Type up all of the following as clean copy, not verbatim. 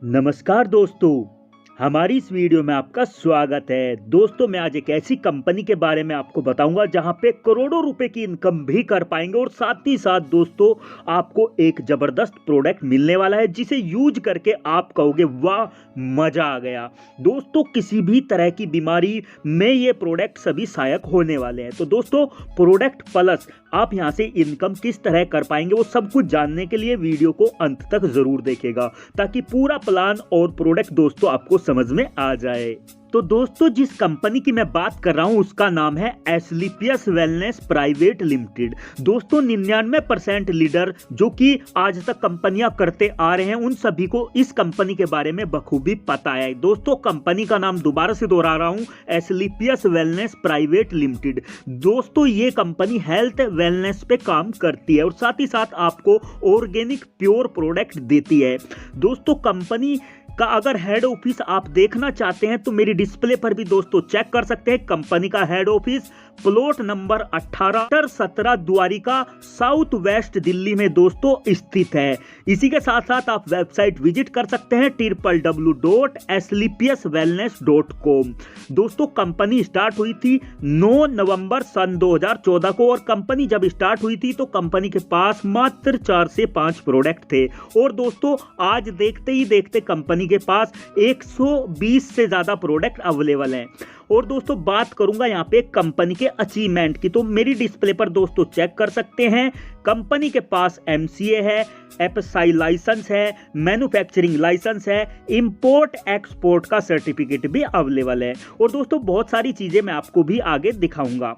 नमस्कार दोस्तों, हमारी इस वीडियो में आपका स्वागत है। दोस्तों, मैं आज एक ऐसी कंपनी के बारे में आपको बताऊंगा जहां पे करोड़ों रुपए की इनकम भी कर पाएंगे और साथ ही साथ दोस्तों आपको एक जबरदस्त प्रोडक्ट मिलने वाला है जिसे यूज करके आप कहोगे वाह मजा आ गया। दोस्तों, किसी भी तरह की बीमारी में ये प्रोडक्ट सभी सहायक होने वाले हैं। तो दोस्तों, प्रोडक्ट प्लस आप यहां से इनकम किस तरह कर पाएंगे वो सब कुछ जानने के लिए वीडियो को अंत तक जरूर देखेगा ताकि पूरा प्लान और प्रोडक्ट दोस्तों आपको समझ में आ जाए। तो दोस्तों, जिस कंपनी की मैं बात कर रहा हूं उसका नाम है एस्क्लेपियस वेलनेस प्राइवेट लिमिटेड। दोस्तों, 99% लीडर जो कि आज तक कंपनियां करते आ रहे हैं उन सभी को इस कंपनी के बारे में बखूबी पता है। दोस्तों, कंपनी का नाम दोबारा से दोहरा रहा हूं, एस्क्लेपियस वेलनेस प्राइवेट लिमिटेड। दोस्तों, ये कंपनी हेल्थ वेलनेस पे काम करती है और साथ ही साथ आपको ऑर्गेनिक प्योर प्रोडक्ट देती है। दोस्तों, कंपनी का अगर हेड ऑफिस आप देखना चाहते हैं तो मेरी डिस्प्ले पर भी दोस्तों चेक कर सकते हैं। कंपनी का head office plot number 18 17 Dwarka south west Delhi में दोस्तों स्थित है। इसी के साथ साथ आप वेबसाइट विजिट कर सकते हैं www.asclepiuswellness.com। दोस्तों, कंपनी स्टार्ट हुई थी 9 नवंबर सन 2014 को और कंपनी जब स्टार्ट हुई थी तो कंपनी के पास मात्र 4 से 5 प्रोडक्ट थे और दोस्तों आज देखते ही देखते कंपनी के पास 120 से ज्यादा प्रोडक्ट अवेलेबल हैं। और दोस्तों, बात करूंगा यहां पे कंपनी के अचीवमेंट की, तो मेरी डिस्प्ले पर दोस्तों चेक कर सकते हैं। कंपनी के पास एमसीए है, एफएसआई लाइसेंस है, मैन्युफैक्चरिंग लाइसेंस है, इंपोर्ट एक्सपोर्ट का सर्टिफिकेट भी अवेलेबल है और दोस्तों बहुत सारी चीजें मैं आपको भी आगे दिखाऊंगा।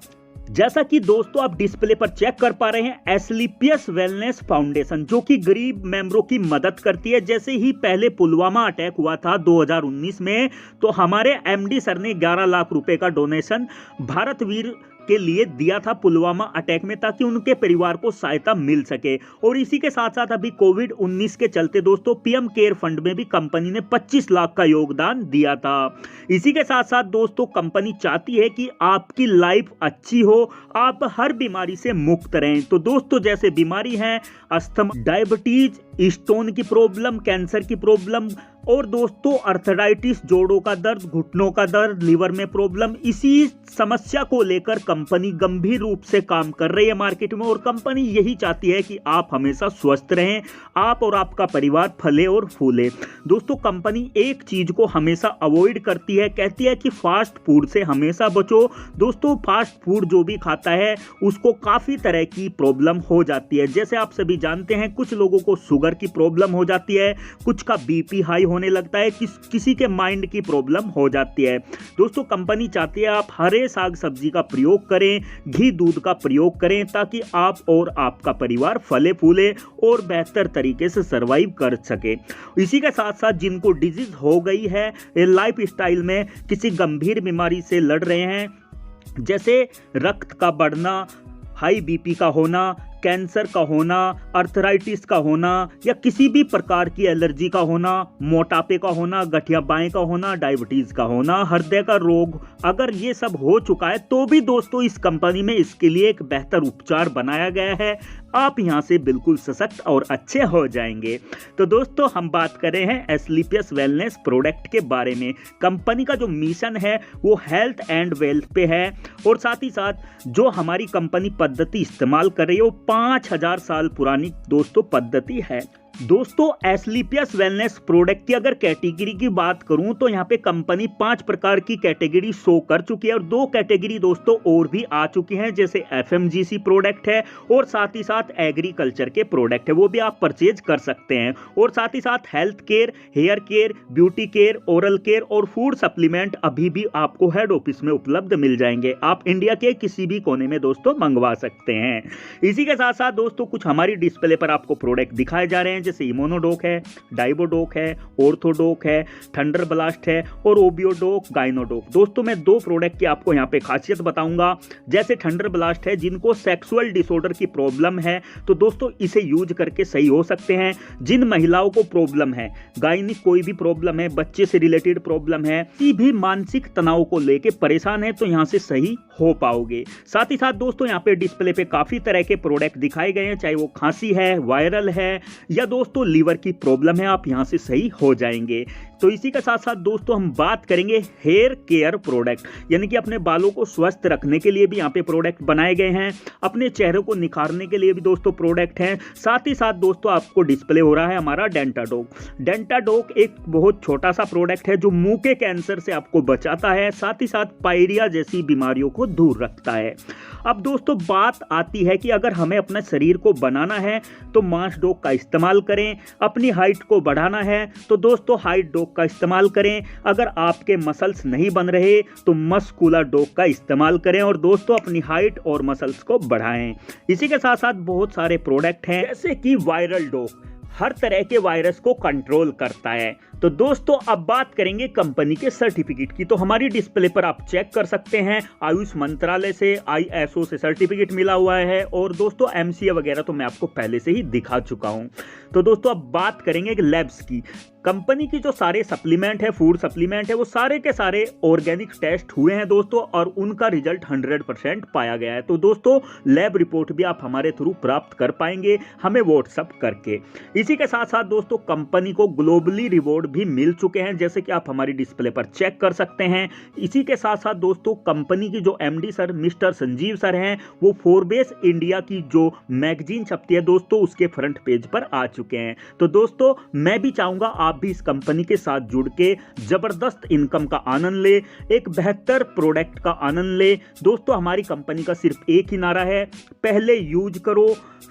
जैसा कि दोस्तों आप डिस्प्ले पर चेक कर पा रहे हैं, एस्क्लेपियस वेलनेस फाउंडेशन जो कि गरीब मेंबरों की मदद करती है। जैसे ही पहले पुलवामा अटैक हुआ था 2019 में, तो हमारे एमडी सर ने 11 लाख रुपए का डोनेशन भारत वीर के लिए दिया था पुलवामा अटैक में ताकि उनके परिवार को सहायता मिल सके। और इसी के साथ साथ अभी कोविड-19 के चलते दोस्तों पीएम केयर फंड में भी कंपनी ने 25 लाख का योगदान दिया था। इसी के साथ साथ दोस्तों कंपनी चाहती है कि आपकी लाइफ अच्छी हो, आप हर बीमारी से मुक्त रहें। तो दोस्तों, जैसे बीमारी है अस्थमा, डायबिटीज, स्टोन की प्रॉब्लम, कैंसर की प्रॉब्लम और दोस्तों अर्थराइटिस, जोड़ों का दर्द, घुटनों का दर्द, लीवर में प्रॉब्लम, इसी समस्या को लेकर कंपनी गंभीर रूप से काम कर रही है मार्केट में और कंपनी यही चाहती है कि आप हमेशा स्वस्थ रहें, आप और आपका परिवार फले और फूले। दोस्तों, कंपनी एक चीज को हमेशा अवॉइड करती है, कहती है कि फास्ट फूड से हमेशा बचो। दोस्तों, फास्ट फूड जो भी खाता है उसको काफी तरह की प्रॉब्लम हो जाती है। जैसे आप सभी जानते हैं, कुछ लोगों को शुगर की प्रॉब्लम हो जाती है, कुछ का बीपी हाई होने लगता है, किसी के माइंड की प्रॉब्लम हो जाती है। दोस्तों, कंपनी चाहती है आप हरे साग सब्जी का प्रयोग करें, घी दूध का प्रयोग करें ताकि आप और आपका परिवार फले फूले और बेहतर तरीके से सरवाइव कर सके। इसी के साथ साथ जिनको डिजीज हो गई है, लाइफ स्टाइल में किसी गंभीर बीमारी से लड़ रहे हैं, जैसे रक्त का बढ़ना, हाई बीपी का होना, कैंसर का होना, अर्थराइटिस का होना या किसी भी प्रकार की एलर्जी का होना, मोटापे का होना, गठिया बाएं का होना, डायबिटीज का होना, हृदय का रोग, अगर ये सब हो चुका है तो भी दोस्तों इस कंपनी में इसके लिए एक बेहतर उपचार बनाया गया है। आप यहां से बिल्कुल सशक्त और अच्छे हो जाएंगे। तो दोस्तों, हम बात कर रहे हैं एस्क्लेपियस वेलनेस प्रोडक्ट के बारे में। कंपनी का जो मिशन है वो हेल्थ एंड वेल्थ पे है और साथ ही साथ जो हमारी कंपनी पद्धति इस्तेमाल कर रही है वो 5000 साल पुरानी दोस्तों पद्धति है। दोस्तों, एस्क्लेपियस वेलनेस प्रोडक्ट की अगर कैटेगरी की बात करूं तो यहाँ पे कंपनी 5 प्रकार की कैटेगरी शो कर चुकी है और 2 कैटेगरी दोस्तों और भी आ चुकी हैं, जैसे एफएमजीसी प्रोडक्ट है और साथ ही साथ एग्रीकल्चर के प्रोडक्ट है, वो भी आप परचेज कर सकते हैं। और साथ ही साथ health care, hair care, beauty care, oral care और फूड सप्लीमेंट अभी भी आपको हेड ऑफिस में उपलब्ध मिल जाएंगे। आप इंडिया के किसी भी कोने में दोस्तों मंगवा सकते हैं। इसी के साथ साथ दोस्तों कुछ हमारी डिस्प्ले पर आपको प्रोडक्ट दिखाए जा रहे हैं, जैसे इम्यूनोडोक है, डाइबोडोक है, ऑर्थोडोक है, थंडर ब्लास्ट है और ओबियोडोक, गाइनोडोक। दोस्तों, मैं 2 प्रोडक्ट की आपको यहाँ पे खासियत बताऊंगा। जैसे थंडर ब्लास्ट है, जिनको सेक्सुअल डिसऑर्डर की प्रॉब्लम है तो दोस्तों इसे यूज करके सही हो सकते हैं। जिन महिलाओं को प्रॉब्लम है, गायनिक कोई भी प्रॉब्लम है, बच्चे से रिलेटेड प्रॉब्लम है, किसी भी मानसिक तनाव को लेके परेशान है तो यहाँ से सही हो पाओगे। साथ ही साथ दोस्तों यहाँ पे डिस्प्ले पे काफी तरह के प्रोडक्ट दिखाए गए हैं, चाहे वो खांसी है, वायरल है या दोस्तों लीवर की प्रॉब्लम है आप यहाँ से सही हो जाएंगे। तो इसी के साथ साथ दोस्तों हम बात करेंगे हेयर केयर प्रोडक्ट, यानी कि अपने बालों को स्वस्थ रखने के लिए भी यहाँ पे प्रोडक्ट बनाए गए हैं, अपने चेहरे को निखारने के लिए भी दोस्तों प्रोडक्ट हैं। साथ ही साथ दोस्तों आपको डिस्प्ले हो रहा है हमारा डेंटाडोक। डेंटाडोक एक बहुत छोटा सा प्रोडक्ट है जो मुंह के कैंसर से आपको बचाता है, साथ ही साथ पायरिया जैसी बीमारियों को दूर रखता है। अब दोस्तों बात आती है कि अगर हमें अपने शरीर को बनाना है तो मास डॉक का इस्तेमाल करें, अपनी हाइट को बढ़ाना है तो दोस्तों हाइट डॉक का इस्तेमाल करें, अगर आपके मसल्स नहीं बन रहे तो मस्कुलर डॉक का इस्तेमाल करें और दोस्तों अपनी हाइट और मसल्स को बढ़ाएं। इसी के साथ साथ बहुत सारे प्रोडक्ट हैं जैसे कि वायरल डॉक, हर तरह के वायरस को कंट्रोल करता है। तो दोस्तों अब बात करेंगे कंपनी के सर्टिफिकेट की। तो हमारी डिस्प्ले पर आप चेक कर सकते हैं, आयुष मंत्रालय से ISO से सर्टिफिकेट मिला हुआ है और दोस्तों MCA वगैरह तो मैं आपको पहले से ही दिखा चुका हूं। तो दोस्तों अब बात करेंगे लैब्स की। कंपनी की जो सारे सप्लीमेंट है, फूड सप्लीमेंट है, वो सारे के सारे ऑर्गेनिक टेस्ट हुए हैं दोस्तों और उनका रिजल्ट 100% पाया गया है। तो दोस्तों लैब रिपोर्ट भी आप हमारे थ्रू प्राप्त कर पाएंगे हमें व्हाट्सएप करके। इसी के साथ साथ दोस्तों कंपनी को ग्लोबली रिवॉर्ड भी मिल चुके हैं जैसे कि आप हमारी डिस्प्ले पर चेक कर सकते हैं। इसी के साथ साथ दोस्तों कंपनी की जो MD sir mister Sanjeev sir हैं वो फोर्ब्स इंडिया की जो मैगजीन छपती है दोस्तों उसके फ्रंट पेज पर आ चुके हैं। तो दोस्तों मैं भी चाहूंगा आप भी इस कंपनी के साथ जुड़ के जबरदस्त इनकम का आनंद ले, एक बेहतर प्रोडक्ट का आनंद ले। दोस्तों हमारी कंपनी का सिर्फ एक ही नारा है, पहले यूज करो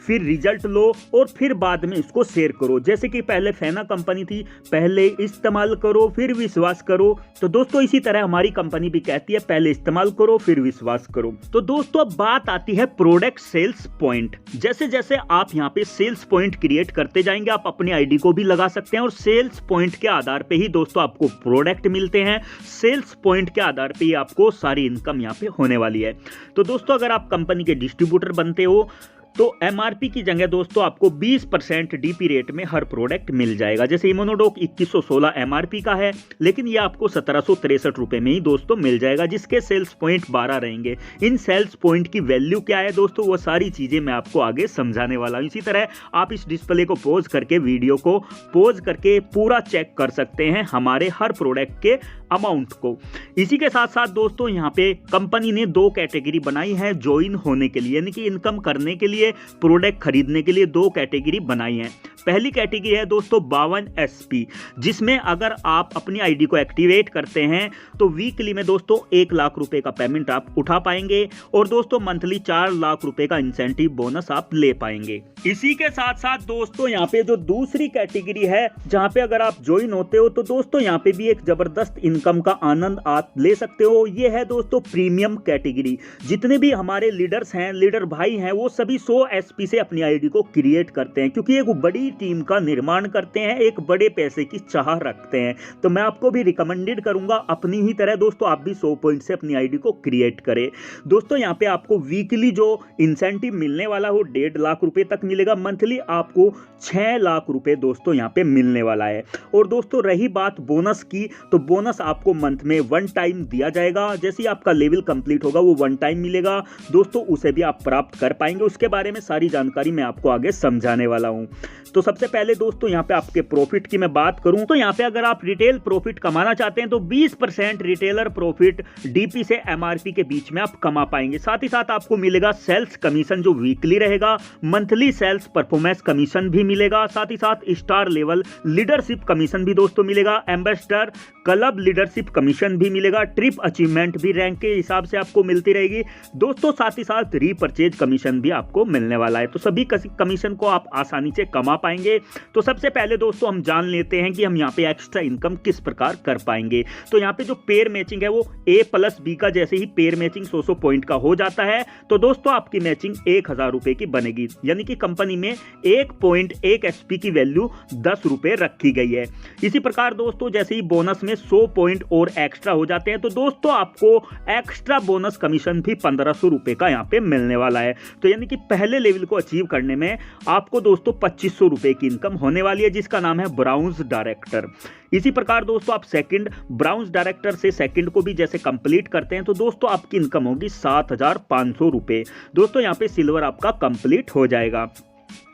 फिर रिजल्ट लो और फिर बाद में इसको शेयर करो। जैसे कि पहले फेना कंपनी थी, पहले इस्तेमाल करो फिर विश्वास करो। तो दोस्तों इसी तरह हमारी कंपनी भी कहती है पहले इस्तेमाल करो फिर विश्वास करो। तो दोस्तों अब बात आती है प्रोडक्ट सेल्स पॉइंट। जैसे जैसे आप यहाँ पे सेल्स पॉइंट क्रिएट करते जाएंगे आप अपनी आईडी को भी लगा सकते हैं और सेल्स पॉइंट के आधार पे ही दोस्तों आपको प्रोडक्ट मिलते हैं। सेल्स पॉइंट के आधार पे ही आपको सारी इनकम यहाँ पे होने वाली है। तो दोस्तों अगर आप कंपनी के डिस्ट्रीब्यूटर बनते हो तो MRP की जगह दोस्तों आपको 20% DP रेट में हर प्रोडक्ट मिल जाएगा। जैसे इम्यूनोडॉक 2116 MRP का है लेकिन ये आपको 1763 रुपए में ही दोस्तों मिल जाएगा जिसके सेल्स पॉइंट 12 रहेंगे। इन सेल्स पॉइंट की वैल्यू क्या है दोस्तों वो सारी चीजें मैं आपको आगे समझाने वाला हूँ। इसी तरह आप इस डिस्प्ले को पॉज करके वीडियो को पॉज करके पूरा चेक कर सकते हैं हमारे हर प्रोडक्ट के अमाउंट को। इसी के साथ साथ दोस्तों यहाँ पे कंपनी ने 2 कैटेगरी बनाई है ज्वाइन होने के लिए, यानी कि इनकम करने के लिए, प्रोडक्ट खरीदने के लिए 2 कैटेगरी बनाई है। पहली कैटेगरी है दोस्तों 52 SP जिसमें अगर आप अपनी आईडी को एक्टिवेट करते हैं तो वीकली में दोस्तों 1 लाख रुपए का पेमेंट आप उठा पाएंगे और दोस्तों मंथली 4 लाख रुपए का इंसेंटिव बोनस आप ले पाएंगे। इसी के साथ साथ दोस्तों यहाँ पे जो दूसरी कैटेगरी है जहाँ पे अगर आप ज्वाइन होते हो तो दोस्तों यहाँ पे भी एक जबरदस्त इनकम का आनंद आप ले सकते हो। ये है दोस्तों प्रीमियम कैटेगरी। जितने भी हमारे लीडर्स हैं, लीडर भाई हैं, वो सभी 100 SP से अपनी आईडी को क्रिएट करते हैं क्योंकि एक बड़ी टीम का निर्माण करते हैं, एक बड़े पैसे की चाह रखते हैं। तो मैं आपको भी रिकमेंडेड करूंगा अपनी ही तरह दोस्तों आप भी 100 पॉइंट से अपनी आईडी को क्रिएट करें। दोस्तों यहाँ पे आपको वीकली जो इंसेंटिव मिलने वाला हो 1.5 लाख रुपए तक मिलेगा, मंथली आपको 6 लाख रुपए दोस्तों यहाँ पे मिलने वाला है। और दोस्तों रही बात बोनस की तो बोनस आपको मंथ में 1 टाइम दिया जाएगा। जैसे ही आपका लेवल कंप्लीट होगा वो 1 टाइम मिलेगा दोस्तों, उसे भी आप प्राप्त कर पाएंगे। उसके बारे में सारी जानकारी मैं आपको आगे समझाने वाला हूं। तो सबसे पहले दोस्तों यहाँ पे आपके प्रॉफिट की मैं बात करूं तो यहाँ पे अगर आप रिटेल प्रॉफिट कमाना चाहते हैं तो 20% रिटेलर प्रॉफिट DP से MRP के बीच में आप कमा पाएंगे। साथ ही साथ आपको मिलेगा सेल्स कमीशन जो वीकली रहेगा, मंथली सेल्स परफॉर्मेंस कमीशन भी मिलेगा, साथ ही साथ स्टार लेवल लीडरशिप कमीशन भी दोस्तों मिलेगा, एम्बेसडर क्लब लीडरशिप कमीशन भी मिलेगा, ट्रिप अचीवमेंट भी रैंक के हिसाब से आपको मिलती रहेगी दोस्तों, साथ ही साथ रीपरचेज कमीशन भी आपको मिलने वाला है। तो सभी कमीशन को आप आसानी से कमा पाएंगे। तो सबसे पहले दोस्तों हम जान लेते हैं कि हम यहाँ पे एक्स्ट्रा इनकम किस प्रकार कर पाएंगे। तो यहाँ पे जो पेयर मैचिंग है वो A+B का जैसे ही पेयर मैचिंग 100 पॉइंट का हो जाता है तो दोस्तों आपकी मैचिंग 1000 रुपए की बनेगी, यानी कि कंपनी में 1.1 SP की वैल्यू 10 रुपए रखी गई है। इसी प्रकार दोस्तों जैसे ही बोनस में 100 पॉइंट और एक्स्ट्रा हो जाते हैं तो दोस्तों आपको एक्स्ट्रा बोनस कमीशन भी 1500 रुपए का यहाँ पे मिलने वाला है। तो यानी कि पहले लेवल को अचीव करने में आपको दोस्तों 2500 रुपए की इनकम होने वाली है जिसका नाम है ब्राउन्स डायरेक्टर। इसी प्रकार दोस्तों आप सेकंड ब्राउन्स डायरेक्टर से सेकंड को भी जैसे कंप्लीट करते हैं तो दोस्तों आपकी इनकम होगी 7500 रुपए। दोस्तों यहाँ पे सिल्वर आपका कंप्लीट हो जाएगा।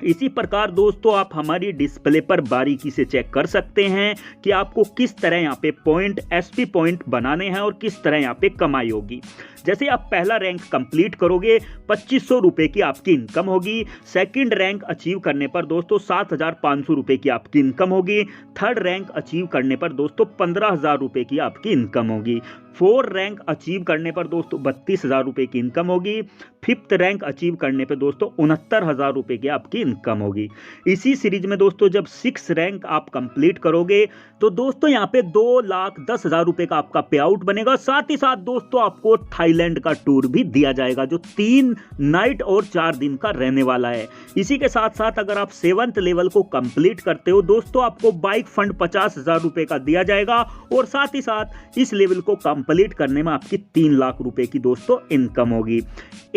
इसी प्रकार दोस्तों आप हमारी डिस्प्ले पर बारीकी से चेक कर सकते हैं कि आपको किस तरह यहाँ पे पॉइंट एसपी पॉइंट बनाने हैं और किस तरह यहाँ पे कमाई होगी। जैसे आप पहला रैंक कंप्लीट करोगे 2500 रुपये की आपकी इनकम होगी। सेकंड रैंक अचीव करने पर दोस्तों 7500 रुपये की आपकी इनकम होगी। थर्ड रैंक अचीव करने पर दोस्तों 15000 रुपये की आपकी इनकम होगी। फोर्थ रैंक अचीव करने पर दोस्तों 32,000 रुपये की इनकम होगी। फिफ्थ रैंक अचीव करने पर दोस्तों 69,000 रुपये की आपकी इनकम होगी। इसी सीरीज में दोस्तों जब 6 रैंक आप कंप्लीट करोगे तो दोस्तों यहाँ पे 2,10,000 रुपये का आपका पे आउट बनेगा। साथ ही साथ दोस्तों आपको थाईलैंड का टूर भी दिया जाएगा जो 3 नाइट और 4 दिन का रहने वाला है। इसी के साथ साथ अगर आप 7th लेवल को कंप्लीट करते हो दोस्तों आपको बाइक फंड 50,000 रुपये का दिया जाएगा और साथ ही साथ इस लेवल को कंप्लीट करने में आपकी 3 लाख रुपए की दोस्तों इनकम होगी।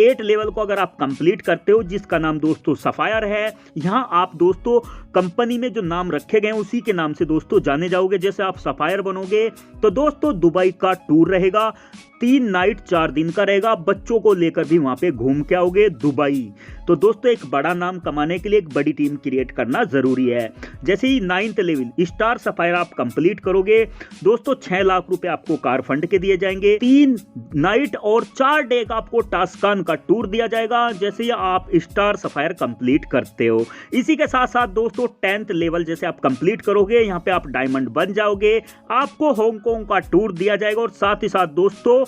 8 लेवल को अगर आप कंप्लीट करते हो जिसका नाम दोस्तों सफायर है, यहां आप दोस्तों कंपनी में जो नाम रखे गए उसी के नाम से दोस्तों जाने जाओगे। जैसे आप सफायर बनोगे तो दोस्तों दुबई का टूर रहेगा, 3 नाइट 4 दिन का रहेगा। बच्चों को लेकर भी वहां पे घूम के आओगे दुबई। तो दोस्तों एक बड़ा नाम कमाने के लिए एक बड़ी टीम क्रिएट करना जरूरी है। जैसे ही 9th लेवल स्टार सफायर आप कंप्लीट करोगे दोस्तों 6 लाख रुपए आपको कार फंड के दिए जाएंगे। 3 नाइट और 4 डे का आपको टास्कान का टूर दिया जाएगा जैसे ही आप स्टार सफायर कंप्लीट करते हो। इसी के साथ साथ दोस्तों 10th लेवल जैसे आप कंप्लीट करोगे यहाँ पे आप डायमंड बन जाओगे, आपको हांगकांग का टूर दिया जाएगा और साथ ही साथ दोस्तों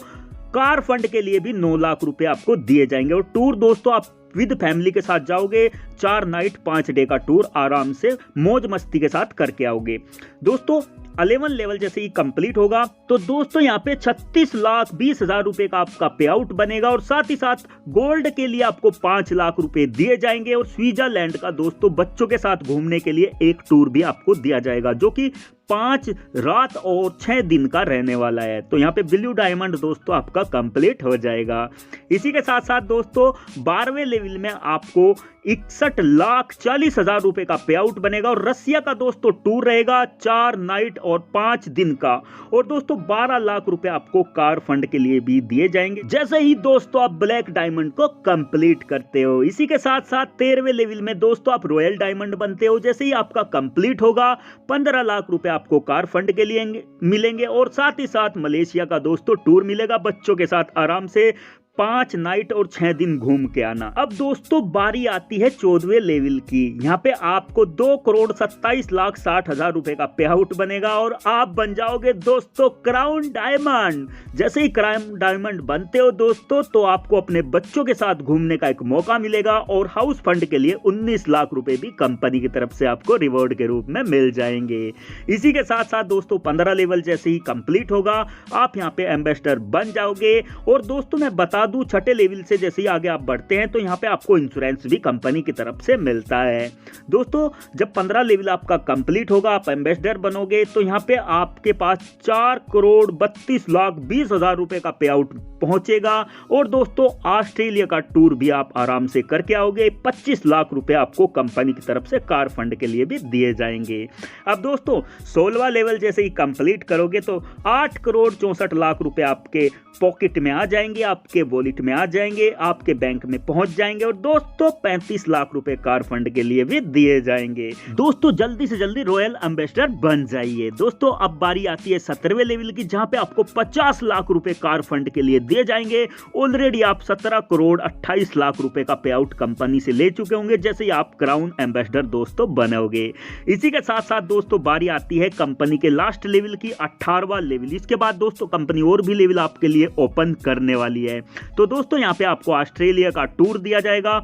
कार फंड के लिए भी 9 लाख रुपए आपको दिए जाएंगे। और टूर दोस्तों आप विद फैमिली के साथ जाओगे, 4 नाइट 5 डे का टूर आराम से मौज मस्ती के साथ करके आओगे। दोस्तों 11 लेवल जैसे ही कंप्लीट होगा तो दोस्तों यहाँ पे 36,20,000 रुपए का आपका पे आउट बनेगा और साथ ही साथ गोल्ड के लिए आपको 5 लाख रुपए दिए जाएंगे और स्विट्जरलैंड का दोस्तों बच्चों के साथ घूमने के लिए एक टूर भी आपको दिया जाएगा जो कि 5 रात और 6 दिन का रहने वाला है। तो यहाँ पे ब्लू डायमंड दोस्तों आपका कंप्लीट हो जाएगा। इसी के साथ साथ दोस्तों 12वें लेवल में आपको 61,40,000 रुपए का पे आउट बनेगा और रसिया का दोस्तों टूर रहेगा 4 नाइट और 5 दिन का और दोस्तों 12 लाख रुपए आपको कार फंड के लिए भी दिए जाएंगे जैसे ही दोस्तों आप ब्लैक डायमंड को कंप्लीट करते हो। इसी के साथ साथ 13वें लेवल में दोस्तों आप रॉयल डायमंड बनते हो। जैसे ही आपका कंप्लीट होगा 15 लाख रुपए आपको कार फंड के लिए मिलेंगे और साथ ही साथ मलेशिया का दोस्तों टूर मिलेगा बच्चों के साथ आराम से 5 नाइट और 6 दिन घूम के आना। अब दोस्तों बारी आती है 14वें लेवल की। यहाँ पे आपको 2,27,60,000 रुपए का पे आउट बनेगा और आप बन जाओगे दोस्तों क्राउन डायमंड। जैसे ही क्राउन डायमंड बनते हो दोस्तों तो आपको अपने बच्चों के साथ घूमने का एक मौका मिलेगा और हाउस फंड के लिए 19 लाख रुपए भी कंपनी की तरफ से आपको रिवॉर्ड के रूप में मिल जाएंगे। इसी के साथ साथ दोस्तों 15 लेवल जैसे ही कंप्लीट होगा आप यहाँ पे एम्बेसडर बन जाओगे और दोस्तों मैं बता दूं 6ठे लेवल से जैसे ही आगे आप बढ़ते हैं तो यहाँ पे आपको इंश्योरेंस भी कंपनी की तरफ से मिलता है। दोस्तों जब 15 लेवल आपका कंप्लीट होगा आप एम्बेसडर बनोगे तो यहाँ पे आपके पास 4,32,20,000 रुपए का पे आउट पहुंचेगा और दोस्तों ऑस्ट्रेलिया का टूर भी आप आराम से करके आओगे। 25 लाख रुपए आपको कंपनी की तरफ से कार फंड के लिए भी दिए जाएंगे। अब दोस्तों 16वां लेवल जैसे ही कंप्लीट करोगे तो 8,64,00,000 रुपए आपके पॉकेट में आ जाएंगे, आपके वॉलेट में आ जाएंगे, आपके बैंक में पहुंच जाएंगे और दोस्तों 35 लाख रुपए कार फंड के लिए भी दिए जाएंगे। दोस्तों जल्दी से जल्दी रॉयल एम्बेसडर बन जाइए। दोस्तों अब बारी आती है 17वें लेवल की जहां पे आपको 50 लाख रुपए कार फंड के लिए दिए जाएंगे। ऑलरेडी आप 17,28,00,000 रुपए का पे आउट कंपनी से ले चुके होंगे जैसे ही आप क्राउन एम्बेसडर दोस्तों बनोगे। इसी के साथ साथ दोस्तों बारी आती है कंपनी के लास्ट लेवल की 18वां लेवल। इसके बाद दोस्तों कंपनी और भी लेवल आपके लिए ओपन करने वाली है। तो दोस्तों यहाँ पे आपको ऑस्ट्रेलिया का टूर दिया जाएगा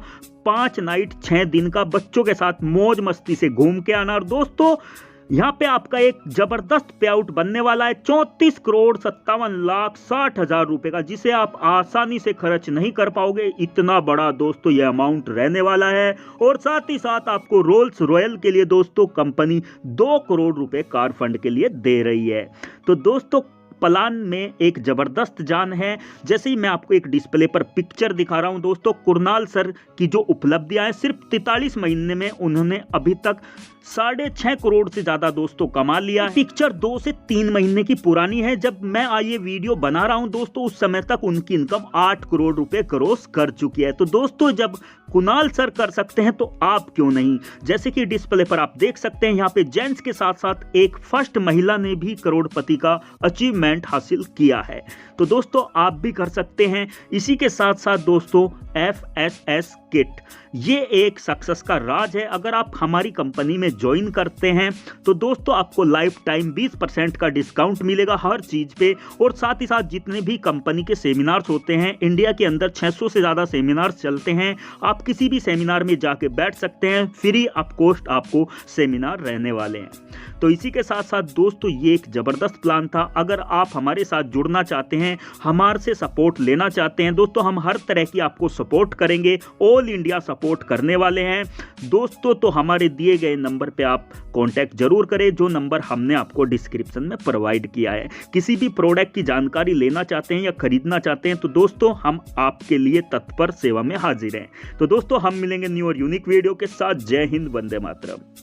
5 नाइट 6 दिन का बच्चों के साथ मौज मस्ती से घूम के आना और दोस्तों यहाँ पे आपका एक जबरदस्त पे आउट बनने वाला है 34,57,60,000 रुपए का जिसे आप आसानी से खर्च नहीं कर पाओगे। इतना बड़ा दोस्तों ये अमाउंट रहने वाला है और साथ ही साथ आपको रोल्स रॉयल के लिए दोस्तों कंपनी 2 करोड़ रुपए कार फंड के लिए दे रही है। तो दोस्तों प्लान में एक जबरदस्त जान है। जैसे ही मैं आपको एक डिस्प्ले पर पिक्चर दिखा रहा हूं दोस्तों, कुणाल सर की जो उपलब्धियां हैं, सिर्फ 43 महीने में उन्होंने अभी तक 6.5 करोड़ से ज्यादा दोस्तों कमा लिया। पिक्चर 2 से 3 महीने की पुरानी है। जब मैं ये वीडियो बना रहा हूं दोस्तों, उस समय तक उनकी इनकम 8 करोड़ रुपए क्रॉस कर चुकी है। तो दोस्तों जब कुणाल सर कर सकते हैं तो आप क्यों नहीं। जैसे कि डिस्प्ले पर आप देख सकते हैं, यहाँ पे जेंट्स के साथ साथ एक फर्स्ट महिला ने भी करोड़पति का अचीवमेंट हासिल किया है। तो दोस्तों आप भी कर सकते हैं। इसी के साथ साथ दोस्तों FSS किट, ये एक सक्सेस का राज है। अगर आप हमारी कंपनी में ज्वाइन करते हैं तो दोस्तों आपको लाइफ टाइम 20% का डिस्काउंट मिलेगा हर चीज पे। और साथ ही साथ जितने भी कंपनी के सेमिनार्स होते हैं, इंडिया के अंदर 600 से ज्यादा सेमिनार्स चलते हैं, आप किसी भी सेमिनार में जाके बैठ सकते हैं। फ्री ऑफ कॉस्ट आपको सेमिनार रहने वाले हैं। तो इसी के साथ साथ दोस्तों ये एक जबरदस्त प्लान था। अगर आप हमारे साथ जुड़ना चाहते हैं, हमारे से सपोर्ट लेना चाहते हैं दोस्तों, हम हर तरह की आपको सपोर्ट करेंगे, ऑल इंडिया सपोर्ट करने वाले हैं दोस्तों। तो हमारे दिए गए नंबर पे आप कांटेक्ट जरूर करें, जो नंबर हमने आपको डिस्क्रिप्शन में प्रोवाइड किया है। किसी भी प्रोडक्ट की जानकारी लेना चाहते हैं या खरीदना चाहते हैं तो दोस्तों हम आपके लिए तत्पर सेवा में हाजिर हैं। तो दोस्तों हम मिलेंगे न्यू और यूनिक वीडियो के साथ। जय हिंद, वंदे मातरम।